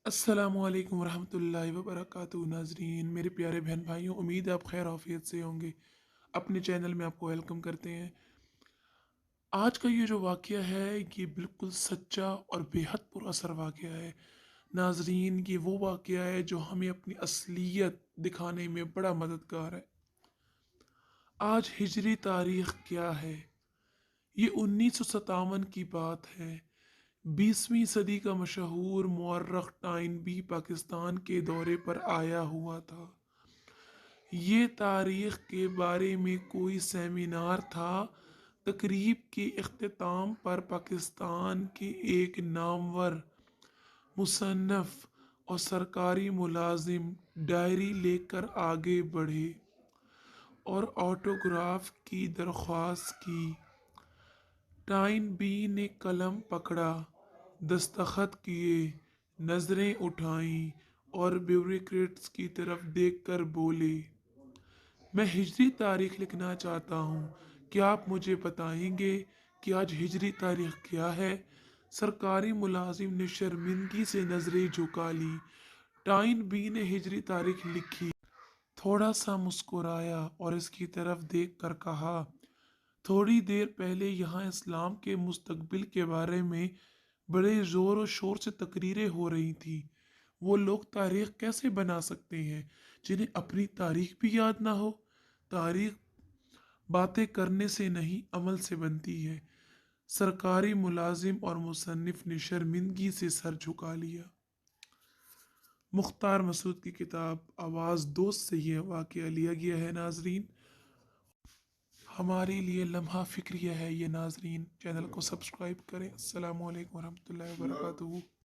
अस्सलामु अलैकुम वरहमतुल्लाहि वबरकातुहू। नाजरीन, मेरे प्यारे बहन भाइयों, उम्मीद है आप खैर आफियत से होंगे। अपने चैनल में आपको वेलकम करते हैं। आज का ये जो वाक़या है ये बिल्कुल सच्चा और बेहद पुरअसर वाक़या है। नाजरीन, ये वो वाक़या है जो हमें अपनी असलियत दिखाने में बड़ा मददगार है। आज हिजरी तारीख़ क्या है? ये 1957 की बात है। 20वीं सदी का मशहूर मुअर्रख टाइन बी पाकिस्तान के दौरे पर आया हुआ था। ये तारीख़ के बारे में कोई सेमिनार था। तकरीब के इख्तिताम पर पाकिस्तान के एक नामवर मुसन्नफ़ और सरकारी मुलाजिम डायरी लेकर आगे बढ़े और ऑटोग्राफ की दरख्वास्त की। टाइन बी ने कलम पकड़ा, दस्तखत किए, नज़रें उठाईं और ब्यूरोक्रेट्स की तरफ देखकर बोले, मैं हिजरी तारीख लिखना चाहता हूँ। क्या आप मुझे बताएंगे कि आज हिजरी तारीख क्या है? सरकारी मुलाजिम ने शर्मिंदगी से नज़रें झुका ली। टाइन बी ने हिजरी तारीख लिखी, थोड़ा सा मुस्कुराया और इसकी तरफ देख कर कहा, थोड़ी देर पहले यहाँ इस्लाम के मुस्तकबिल के बारे में बड़े ज़ोर और शोर से तकरीरें हो रही थी। वो लोग तारीख कैसे बना सकते हैं जिन्हें अपनी तारीख भी याद ना हो? तारीख बातें करने से नहीं, अमल से बनती है। सरकारी मुलाजिम और मुसन्निफ ने शर्मिंदगी से सर झुका लिया। मुख्तार मसूद की किताब आवाज़ दोस्त से यह वाक़या लिया गया है। नाजरीन, हमारे लिए लम्हा फ़िक्रिया है ये। नाजरीन, चैनल को सब्सक्राइब करें। अस्सलामु अलैकुम वरहमतुल्लाहि वबरकातुहू।